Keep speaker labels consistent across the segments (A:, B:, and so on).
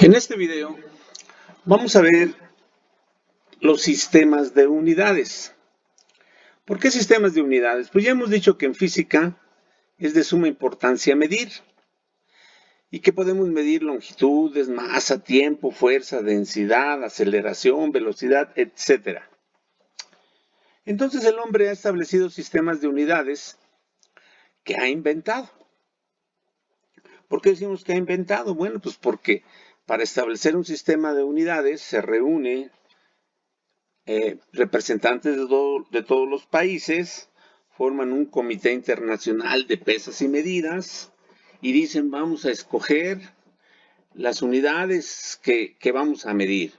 A: En este video vamos a ver los sistemas de unidades. ¿Por qué sistemas de unidades? Pues ya hemos dicho que en física es de suma importancia medir y que podemos medir longitudes, masa, tiempo, fuerza, densidad, aceleración, velocidad, etc. Entonces el hombre ha establecido sistemas de unidades que ha inventado. ¿Por qué decimos que ha inventado? Bueno, pues porque para establecer un sistema de unidades se reúne representantes de todos los países, forman un comité internacional de pesas y medidas y dicen vamos a escoger las unidades que vamos a medir.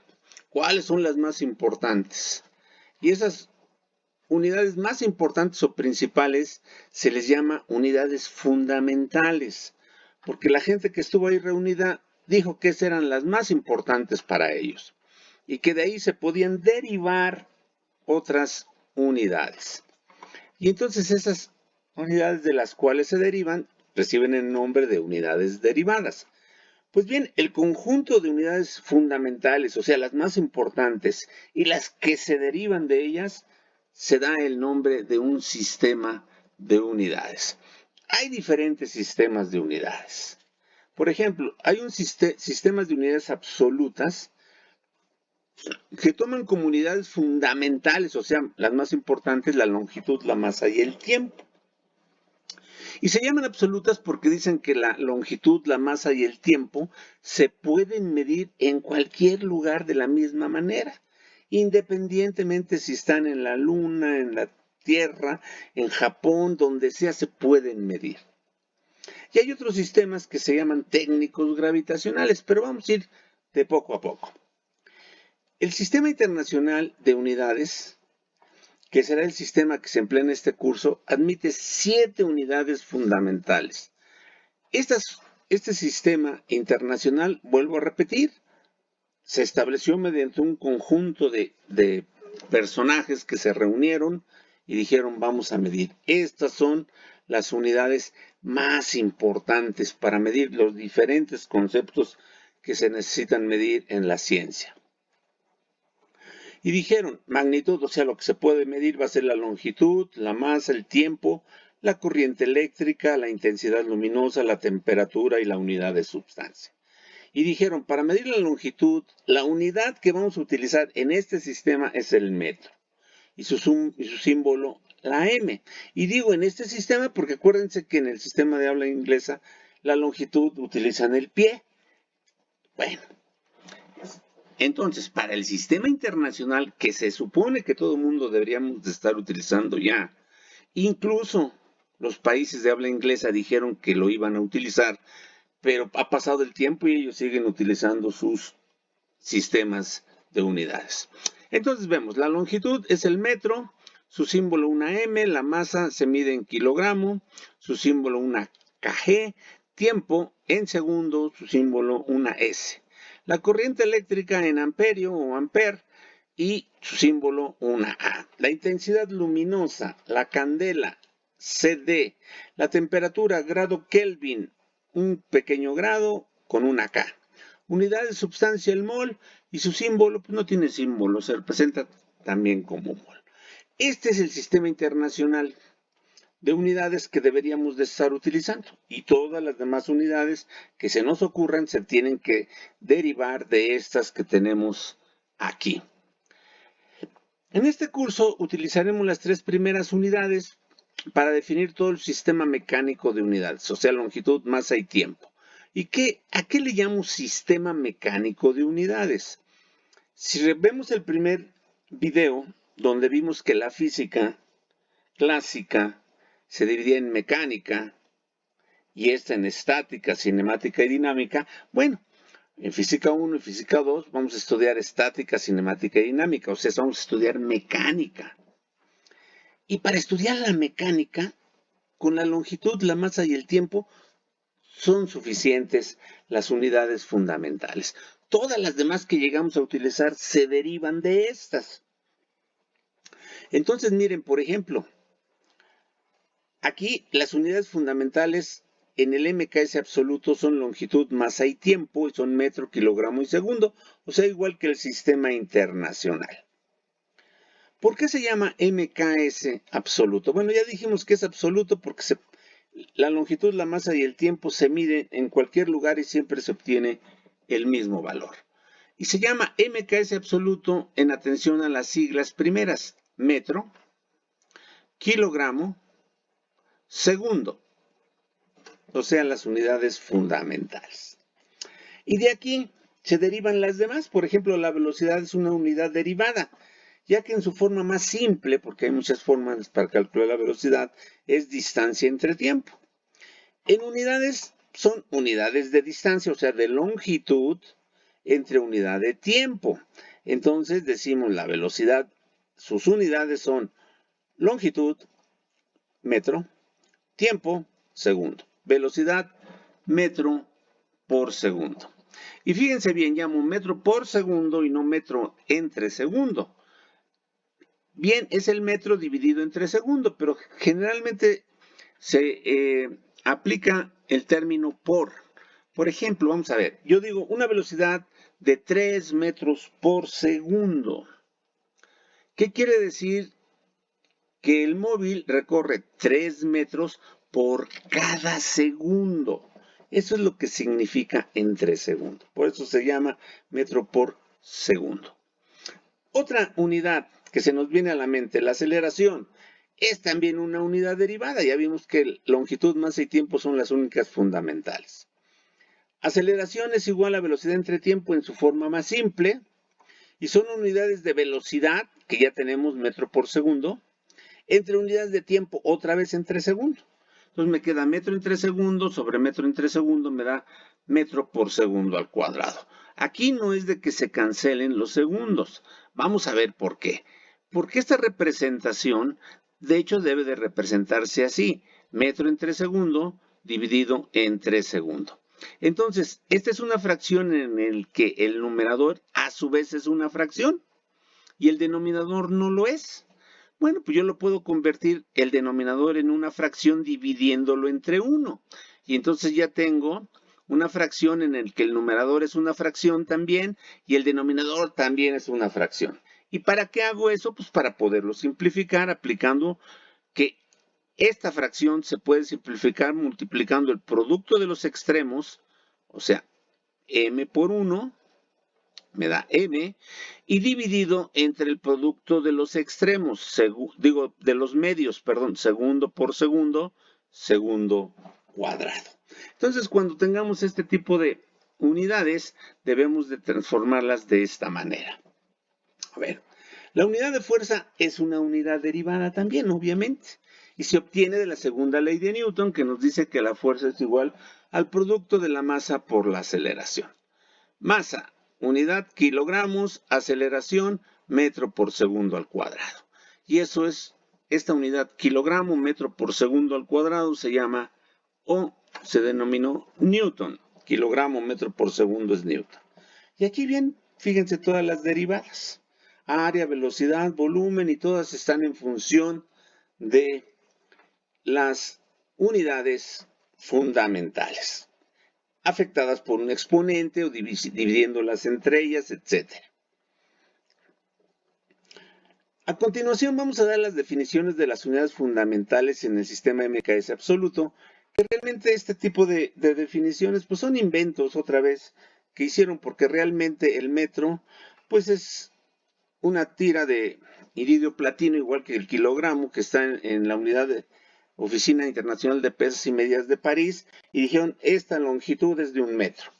A: ¿Cuáles son las más importantes? Y esas unidades más importantes o principales se les llama unidades fundamentales, porque la gente que estuvo ahí reunida dijo que esas eran las más importantes para ellos y que de ahí se podían derivar otras unidades. Y entonces esas unidades de las cuales se derivan reciben el nombre de unidades derivadas. Pues bien, el conjunto de unidades fundamentales, o sea, las más importantes y las que se derivan de ellas, se da el nombre de un sistema de unidades. Hay diferentes sistemas de unidades. Por ejemplo, hay sistemas de unidades absolutas que toman como unidades fundamentales, o sea, las más importantes, la longitud, la masa y el tiempo. Y se llaman absolutas porque dicen que la longitud, la masa y el tiempo se pueden medir en cualquier lugar de la misma manera, independientemente si están en la Luna, en la Tierra, en Japón, donde sea, se pueden medir. Y hay otros sistemas que se llaman técnicos gravitacionales, pero vamos a ir de poco a poco. El Sistema Internacional de Unidades, que será el sistema que se emplea en este curso, admite 7 unidades fundamentales. Este sistema internacional, vuelvo a repetir, se estableció mediante un conjunto de personajes que se reunieron y dijeron vamos a medir. Estas son las unidades más importantes para medir los diferentes conceptos que se necesitan medir en la ciencia. Y dijeron, magnitud, o sea, lo que se puede medir va a ser la longitud, la masa, el tiempo, la corriente eléctrica, la intensidad luminosa, la temperatura y la unidad de sustancia. Y dijeron, para medir la longitud, la unidad que vamos a utilizar en este sistema es el metro. Y su símbolo, la M. Y digo en este sistema porque acuérdense que en el sistema de habla inglesa, la longitud utilizan el pie. Bueno. Entonces, para el sistema internacional, que se supone que todo el mundo deberíamos de estar utilizando ya, incluso los países de habla inglesa dijeron que lo iban a utilizar, pero ha pasado el tiempo y ellos siguen utilizando sus sistemas de unidades. Entonces vemos, la longitud es el metro, su símbolo una M, la masa se mide en kilogramo, su símbolo una kg, tiempo en segundo, su símbolo una S. La corriente eléctrica en amperio o ampere y su símbolo una A. La intensidad luminosa, la candela, CD. La temperatura, grado Kelvin, un pequeño grado con una K. Unidad de sustancia, el mol, y su símbolo pues no tiene símbolo, se representa también como mol. Este es el sistema internacional de unidades que deberíamos de estar utilizando y todas las demás unidades que se nos ocurran se tienen que derivar de estas que tenemos aquí. En este curso utilizaremos las 3 primeras unidades para definir todo el sistema mecánico de unidades, o sea, longitud, masa y tiempo. ¿Y a qué le llamo sistema mecánico de unidades? Si vemos el primer video donde vimos que la física clásica se dividía en mecánica y esta en estática, cinemática y dinámica. Bueno, en física 1 y física 2 vamos a estudiar estática, cinemática y dinámica, o sea, vamos a estudiar mecánica. Y para estudiar la mecánica, con la longitud, la masa y el tiempo, son suficientes las unidades fundamentales. Todas las demás que llegamos a utilizar se derivan de estas. Entonces, miren, por ejemplo, aquí las unidades fundamentales en el MKS absoluto son longitud, masa y tiempo, y son metro, kilogramo y segundo, o sea, igual que el sistema internacional. ¿Por qué se llama MKS absoluto? Bueno, ya dijimos que es absoluto porque la longitud, la masa y el tiempo se miden en cualquier lugar y siempre se obtiene el mismo valor. Y se llama MKS absoluto en atención a las siglas primeras: metro, kilogramo, segundo, o sea, las unidades fundamentales. Y de aquí se derivan las demás. Por ejemplo, la velocidad es una unidad derivada, ya que en su forma más simple, porque hay muchas formas para calcular la velocidad, es distancia entre tiempo. En unidades son unidades de distancia, o sea, de longitud entre unidad de tiempo. Entonces decimos la velocidad, sus unidades son longitud, metro, tiempo, segundo. Velocidad, metro por segundo. Y fíjense bien, llamo metro por segundo y no metro entre segundo. Bien, es el metro dividido entre segundo, pero generalmente se aplica el término por. Por ejemplo, vamos a ver, yo digo una velocidad de 3 metros por segundo. ¿Qué quiere decir? Que el móvil recorre 3 metros por cada segundo. Eso es lo que significa entre segundos. Por eso se llama metro por segundo. Otra unidad que se nos viene a la mente, la aceleración, es también una unidad derivada. Ya vimos que longitud, masa y tiempo son las únicas fundamentales. Aceleración es igual a velocidad entre tiempo en su forma más simple, y son unidades de velocidad, que ya tenemos metro por segundo, entre unidades de tiempo, otra vez entre segundos. Entonces me queda metro entre segundos sobre metro entre segundos, me da metro por segundo al cuadrado. Aquí no es de que se cancelen los segundos. Vamos a ver por qué. Porque esta representación, de hecho, debe de representarse así. Metro entre segundo dividido entre segundo. Entonces, esta es una fracción en el que el numerador a su vez es una fracción y el denominador no lo es. Bueno, pues yo lo puedo convertir el denominador en una fracción dividiéndolo entre 1. Y entonces ya tengo una fracción en el que el numerador es una fracción también y el denominador también es una fracción. ¿Y para qué hago eso? Pues para poderlo simplificar aplicando que esta fracción se puede simplificar multiplicando el producto de los extremos, o sea, m por 1, me da m, y dividido entre el producto de los extremos, de los medios, perdón, segundo por segundo, segundo cuadrado. Entonces, cuando tengamos este tipo de unidades, debemos de transformarlas de esta manera. A ver, la unidad de fuerza es una unidad derivada también, obviamente, y se obtiene de la segunda ley de Newton, que nos dice que la fuerza es igual al producto de la masa por la aceleración. Masa, unidad kilogramos, aceleración, metro por segundo al cuadrado. Y eso es, esta unidad kilogramo, metro por segundo al cuadrado se llama o se denominó Newton. Kilogramo, metro por segundo es Newton. Y aquí bien, fíjense todas las derivadas. Área, velocidad, volumen y todas están en función de las unidades fundamentales, afectadas por un exponente o dividiéndolas entre ellas, etc. A continuación vamos a dar las definiciones de las unidades fundamentales en el sistema MKS absoluto, que realmente este tipo de definiciones pues son inventos otra vez que hicieron porque realmente el metro pues es una tira de iridio platino igual que el kilogramo que está en la unidad de Oficina Internacional de Pesas y Medidas de París, y dijeron, esta longitud es de 1 metro.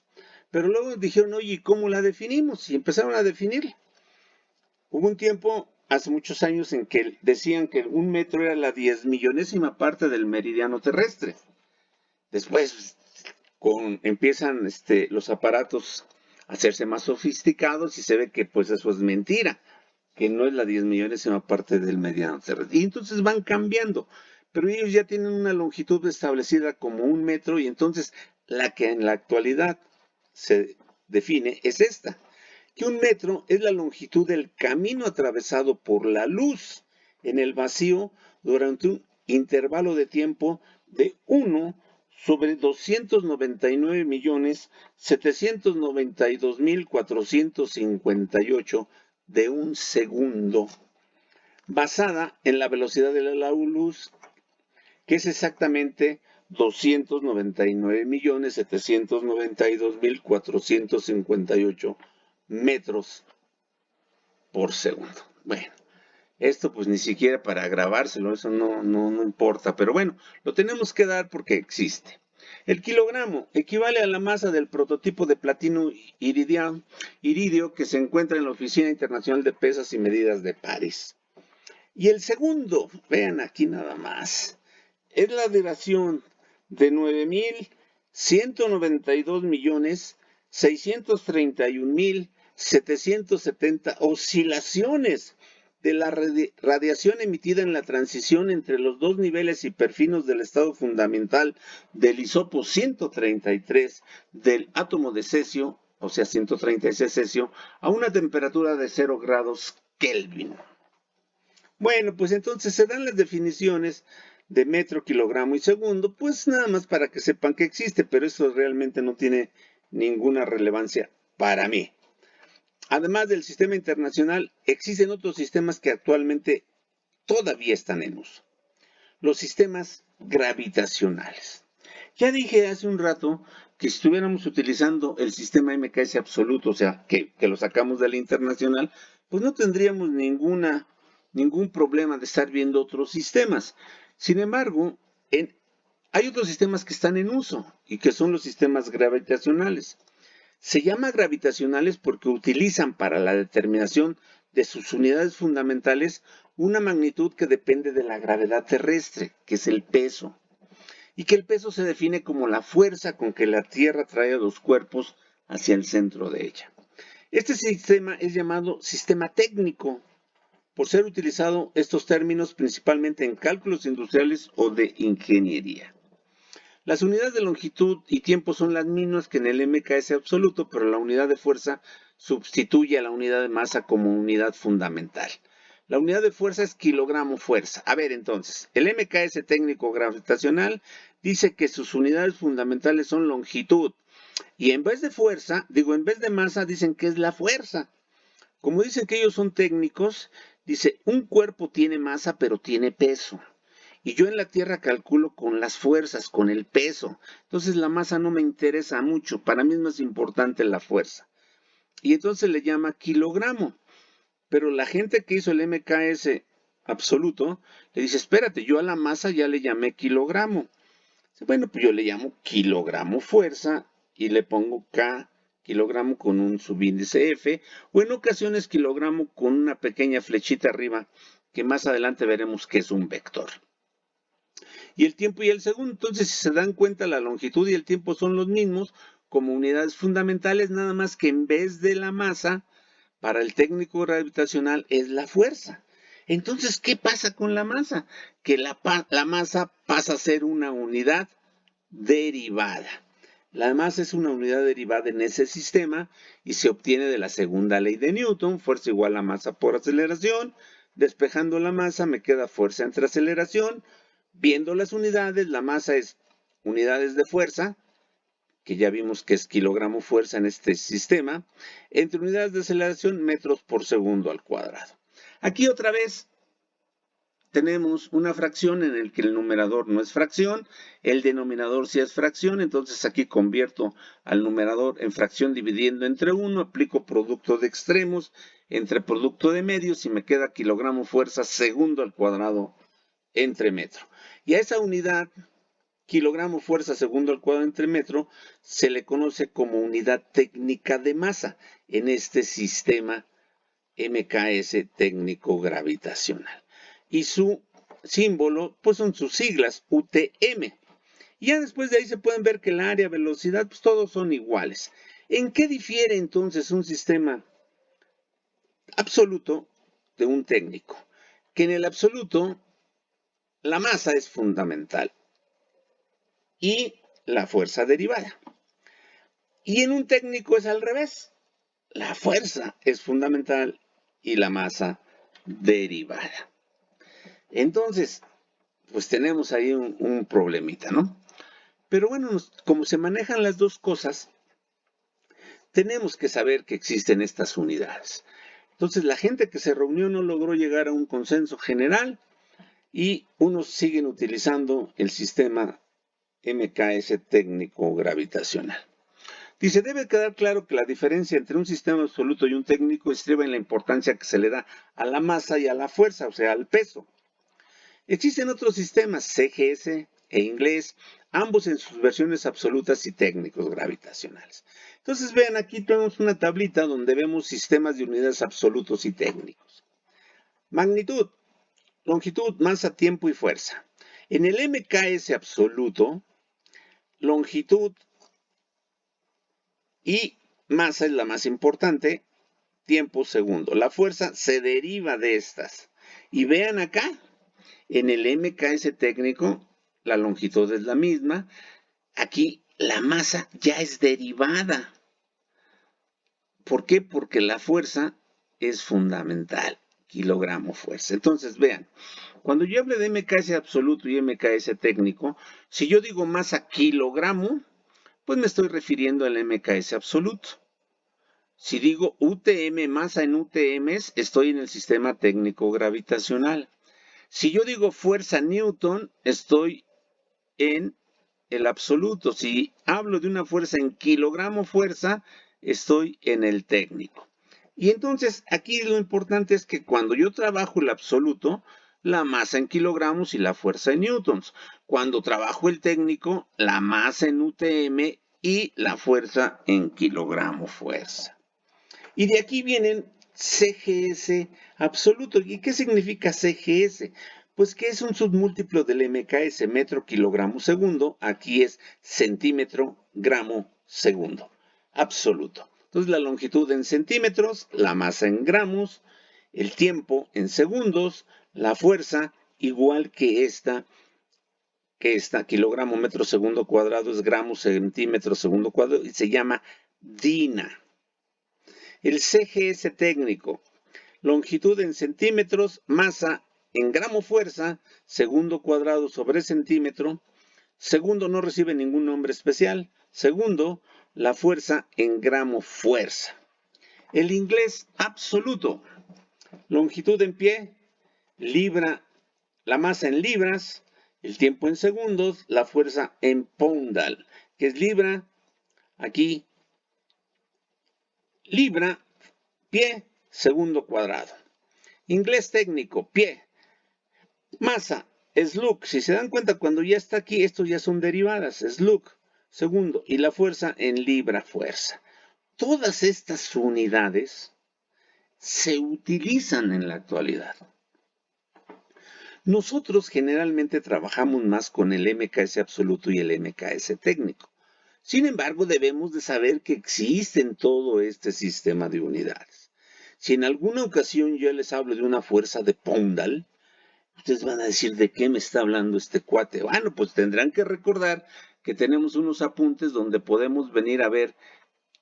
A: Pero luego dijeron, oye, ¿cómo la definimos? Y empezaron a definirla. Hubo un tiempo, hace muchos años, en que decían que 1 metro era la 10.000.000ª parte del meridiano terrestre. Después empiezan los aparatos a hacerse más sofisticados y se ve que pues eso es mentira, que no es la 10.000.000ª parte del meridiano terrestre. Y entonces van cambiando. Pero ellos ya tienen una longitud establecida como 1 metro y entonces la que en la actualidad se define es esta, que 1 metro es la longitud del camino atravesado por la luz en el vacío durante un intervalo de tiempo de 1 sobre 299.792.458 de un segundo, basada en la velocidad de la luz, que es exactamente 299.792.458 metros por segundo. Bueno, esto pues ni siquiera para grabárselo, eso no importa, pero bueno, lo tenemos que dar porque existe. El kilogramo equivale a la masa del prototipo de platino iridio que se encuentra en la Oficina Internacional de Pesas y Medidas de París. Y el segundo, vean aquí nada más, es la duración de 9.192.631.770 oscilaciones de la radiación emitida en la transición entre los dos niveles hiperfinos del estado fundamental del isopo 133 del átomo de cesio, o sea 136 cesio, a una temperatura de 0 grados Kelvin. Bueno, pues entonces se dan las definiciones de metro, kilogramo y segundo, pues nada más para que sepan que existe, pero eso realmente no tiene ninguna relevancia para mí. Además del sistema internacional, existen otros sistemas que actualmente todavía están en uso. Los sistemas gravitacionales. Ya dije hace un rato que si estuviéramos utilizando el sistema MKS absoluto, o sea, que lo sacamos del internacional, pues no tendríamos ningún problema de estar viendo otros sistemas. Sin embargo, hay otros sistemas que están en uso y que son los sistemas gravitacionales. Se llama gravitacionales porque utilizan para la determinación de sus unidades fundamentales una magnitud que depende de la gravedad terrestre, que es el peso, y que el peso se define como la fuerza con que la Tierra trae a los cuerpos hacia el centro de ella. Este sistema es llamado sistema técnico, por ser utilizado estos términos principalmente en cálculos industriales o de ingeniería. Las unidades de longitud y tiempo son las mismas que en el MKS absoluto, pero la unidad de fuerza sustituye a la unidad de masa como unidad fundamental. La unidad de fuerza es kilogramo fuerza. A ver, entonces, el MKS técnico gravitacional dice que sus unidades fundamentales son longitud. Y en vez de fuerza, en vez de masa, dicen que es la fuerza. Como dicen que ellos son técnicos, dice, un cuerpo tiene masa, pero tiene peso. Y yo en la Tierra calculo con las fuerzas, con el peso. Entonces la masa no me interesa mucho. Para mí es más importante la fuerza. Y entonces le llama kilogramo. Pero la gente que hizo el MKS absoluto le dice, espérate, yo a la masa ya le llamé kilogramo. Bueno, pues yo le llamo kilogramo fuerza y le pongo K, kilogramo con un subíndice F, o en ocasiones kilogramo con una pequeña flechita arriba, que más adelante veremos que es un vector. Y el tiempo y el segundo, entonces si se dan cuenta, la longitud y el tiempo son los mismos como unidades fundamentales, nada más que en vez de la masa, para el técnico gravitacional es la fuerza. Entonces, ¿qué pasa con la masa? Que la masa pasa a ser una unidad derivada. La masa es una unidad derivada en ese sistema y se obtiene de la segunda ley de Newton, fuerza igual a masa por aceleración. Despejando la masa me queda fuerza entre aceleración. Viendo las unidades, la masa es unidades de fuerza, que ya vimos que es kilogramo fuerza en este sistema, entre unidades de aceleración, metros por segundo al cuadrado. Aquí otra vez tenemos una fracción en el que el numerador no es fracción, el denominador sí es fracción, entonces aquí convierto al numerador en fracción dividiendo entre 1, aplico producto de extremos entre producto de medios y me queda kilogramo fuerza segundo al cuadrado entre metro. Y a esa unidad, kilogramo fuerza segundo al cuadrado entre metro, se le conoce como unidad técnica de masa en este sistema MKS técnico gravitacional. Y su símbolo, pues son sus siglas, UTM. Y ya después de ahí se pueden ver que el área, velocidad, pues todos son iguales. ¿En qué difiere entonces un sistema absoluto de un técnico? Que en el absoluto la masa es fundamental y la fuerza derivada. Y en un técnico es al revés. La fuerza es fundamental y la masa derivada. Entonces, pues tenemos ahí un problemita, ¿no? Pero bueno, como se manejan las dos cosas, tenemos que saber que existen estas unidades. Entonces, la gente que se reunió no logró llegar a un consenso general y unos siguen utilizando el sistema MKS técnico gravitacional. Dice, debe quedar claro que la diferencia entre un sistema absoluto y un técnico estriba en la importancia que se le da a la masa y a la fuerza, o sea, al peso. Existen otros sistemas, CGS e inglés, ambos en sus versiones absolutas y técnicos gravitacionales. Entonces, vean, aquí tenemos una tablita donde vemos sistemas de unidades absolutos y técnicos. Magnitud, longitud, masa, tiempo y fuerza. En el MKS absoluto, longitud y masa es la más importante, tiempo segundo. La fuerza se deriva de estas. Y vean acá, en el MKS técnico, la longitud es la misma. Aquí la masa ya es derivada. ¿Por qué? Porque la fuerza es fundamental. Kilogramo fuerza. Entonces, vean, cuando yo hablo de MKS absoluto y MKS técnico, si yo digo masa kilogramo, pues me estoy refiriendo al MKS absoluto. Si digo UTM, masa en UTMs, estoy en el sistema técnico gravitacional. Si yo digo fuerza Newton, estoy en el absoluto. Si hablo de una fuerza en kilogramo fuerza, estoy en el técnico. Y entonces aquí lo importante es que cuando yo trabajo el absoluto, la masa en kilogramos y la fuerza en newtons. Cuando trabajo el técnico, la masa en UTM y la fuerza en kilogramo fuerza. Y de aquí vienen CGS absoluto. ¿Y qué significa CGS? Pues que es un submúltiplo del MKS, metro, kilogramo, segundo. Aquí es centímetro, gramo, segundo. Absoluto. Entonces la longitud en centímetros, la masa en gramos, el tiempo en segundos, la fuerza igual que esta, kilogramo, metro, segundo cuadrado es gramo, centímetro, segundo cuadrado y se llama DINA. El CGS técnico, longitud en centímetros, masa en gramo fuerza, segundo cuadrado sobre centímetro. Segundo no recibe ningún nombre especial. Segundo, la fuerza en gramo fuerza. El inglés absoluto, longitud en pie, libra, la masa en libras, el tiempo en segundos, la fuerza en poundal, que es libra, aquí, libra, pie, segundo cuadrado. Inglés técnico, pie. Masa, slug. Si se dan cuenta, cuando ya está aquí, estos ya son derivadas. Slug, segundo. Y la fuerza en libra fuerza. Todas estas unidades se utilizan en la actualidad. Nosotros generalmente trabajamos más con el MKS absoluto y el MKS técnico. Sin embargo, debemos de saber que existen todo este sistema de unidades. Si en alguna ocasión yo les hablo de una fuerza de Poundal, ustedes van a decir, ¿de qué me está hablando este cuate? Bueno, pues tendrán que recordar que tenemos unos apuntes donde podemos venir a ver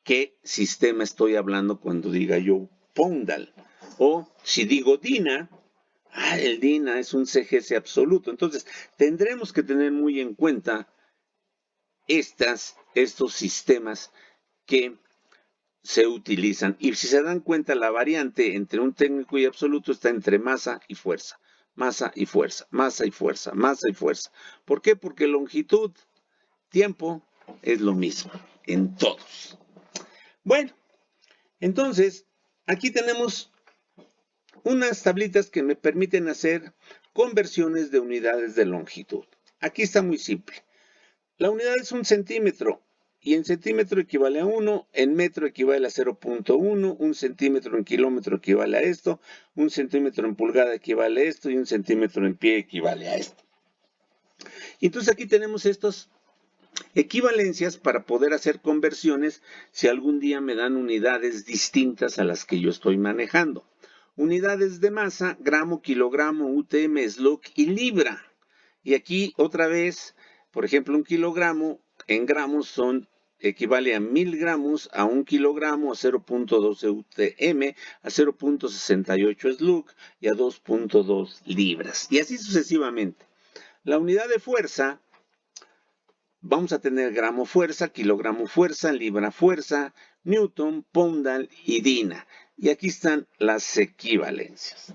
A: qué sistema estoy hablando cuando diga yo Poundal. O si digo DINA, el DINA es un CGS absoluto. Entonces, tendremos que tener muy en cuenta estos sistemas que se utilizan. Y si se dan cuenta, la variante entre un técnico y absoluto está entre masa y fuerza. Masa y fuerza, masa y fuerza, masa y fuerza. ¿Por qué? Porque longitud, tiempo es lo mismo en todos. Bueno, entonces, aquí tenemos unas tablitas que me permiten hacer conversiones de unidades de longitud. Aquí está muy simple. La unidad es un centímetro y en centímetro equivale a 1, en metro equivale a 0.1, un centímetro en kilómetro equivale a esto, un centímetro en pulgada equivale a esto y un centímetro en pie equivale a esto. Y entonces aquí tenemos estas equivalencias para poder hacer conversiones si algún día me dan unidades distintas a las que yo estoy manejando. Unidades de masa, gramo, kilogramo, UTM, slug y libra. Y aquí otra vez, por ejemplo, un kilogramo en gramos equivale a 1000 gramos, a 1 kilogramo, a 0.12 UTM, a 0.68 slug y a 2.2 libras. Y así sucesivamente. La unidad de fuerza vamos a tener gramo fuerza, kilogramo fuerza, libra fuerza, newton, poundal y dina. Y aquí están las equivalencias.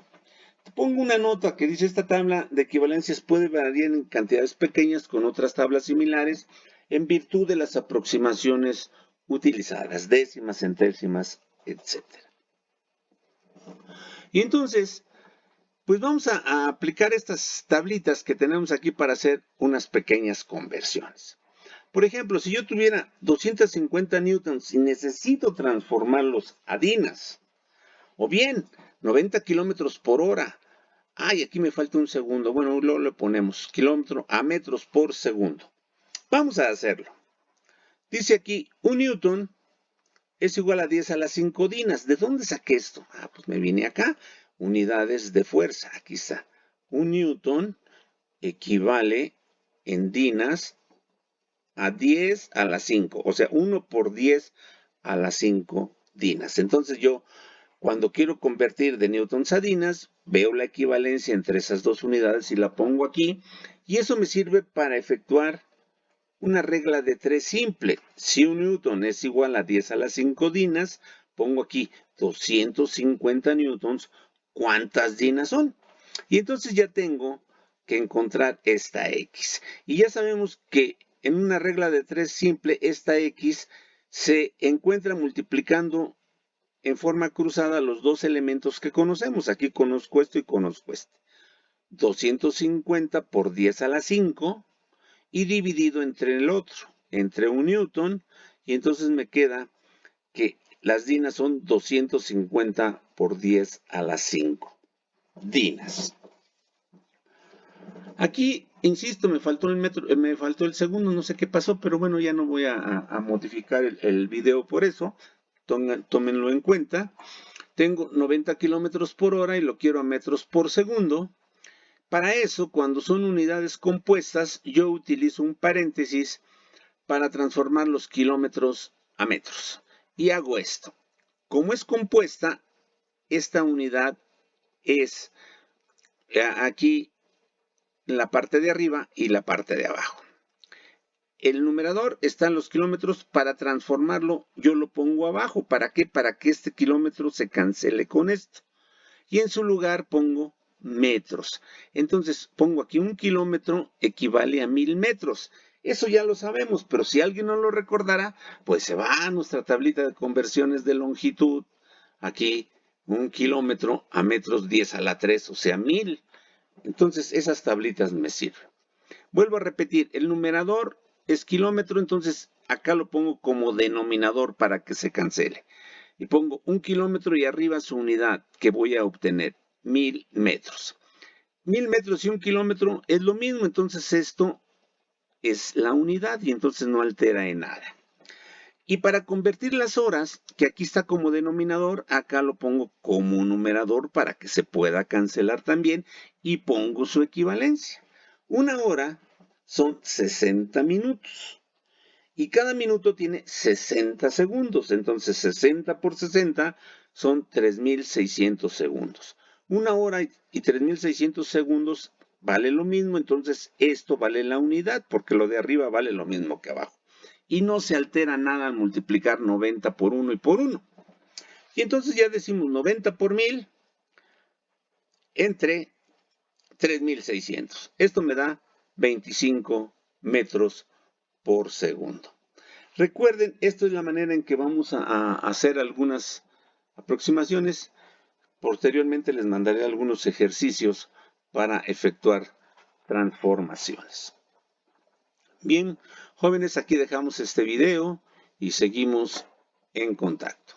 A: Te pongo una nota que dice: esta tabla de equivalencias puede variar en cantidades pequeñas con otras tablas similares en virtud de las aproximaciones utilizadas, décimas, centésimas, etc. Y entonces, pues vamos a aplicar estas tablitas que tenemos aquí para hacer unas pequeñas conversiones. Por ejemplo, si yo tuviera 250 newtons y necesito transformarlos a dinas, o bien 90 kilómetros por hora. Ay, aquí me falta un segundo. Bueno, luego le ponemos kilómetro a metros por segundo. Vamos a hacerlo. Dice aquí, un newton es igual a 10 a la 5 dinas. ¿De dónde saqué esto? Ah, pues me vine acá. Unidades de fuerza. Aquí está. Un newton equivale en dinas a 10 a la 5. O sea, 1 por 10 a la 5 dinas. Entonces yo, cuando quiero convertir de newtons a dinas, veo la equivalencia entre esas dos unidades y la pongo aquí. Y eso me sirve para efectuar una regla de 3 simple. Si un newton es igual a 10 a la 5 dinas, pongo aquí 250 newtons. ¿Cuántas dinas son? Y entonces ya tengo que encontrar esta X. Y ya sabemos que en una regla de 3 simple, esta X se encuentra multiplicando en forma cruzada los dos elementos que conocemos. Aquí conozco esto y conozco este. 250 por 10 a la 5 y dividido entre el otro, entre un newton, y entonces me queda que las dinas son 250 por 10 a la 5 dinas. Aquí, insisto, me faltó el segundo, no sé qué pasó, pero bueno, ya no voy a modificar el video por eso. Tómenlo en cuenta. Tengo 90 kilómetros por hora y lo quiero a metros por segundo. Para eso, cuando son unidades compuestas, yo utilizo un paréntesis para transformar los kilómetros a metros. Y hago esto. Como es compuesta, esta unidad es aquí la parte de arriba y la parte de abajo. El numerador está en los kilómetros. Para transformarlo, yo lo pongo abajo. ¿Para qué? Para que este kilómetro se cancele con esto. Y en su lugar pongo metros. Entonces pongo aquí un kilómetro equivale a 1000 metros. Eso ya lo sabemos, pero si alguien no lo recordara, pues se va a nuestra tablita de conversiones de longitud. Aquí un kilómetro a metros 10 a la 3, o sea 1000. Entonces esas tablitas me sirven. Vuelvo a repetir, el numerador es kilómetro, entonces acá lo pongo como denominador para que se cancele. Y pongo un kilómetro y arriba su unidad que voy a obtener, 1000 metros. 1000 metros y un kilómetro es lo mismo, entonces esto es la unidad y entonces no altera en nada. Y para convertir las horas, que aquí está como denominador, acá lo pongo como numerador para que se pueda cancelar también y pongo su equivalencia. Una hora son 60 minutos y cada minuto tiene 60 segundos. Entonces 60 por 60 son 3600 segundos. Una hora y 3600 segundos vale lo mismo, entonces esto vale la unidad porque lo de arriba vale lo mismo que abajo. Y no se altera nada al multiplicar 90 por 1 y por 1. Y entonces ya decimos 90 por 1000 entre 3600. Esto me da 25 metros por segundo. Recuerden, esto es la manera en que vamos a hacer algunas aproximaciones. Posteriormente les mandaré algunos ejercicios para efectuar transformaciones. Bien, jóvenes, aquí dejamos este video y seguimos en contacto.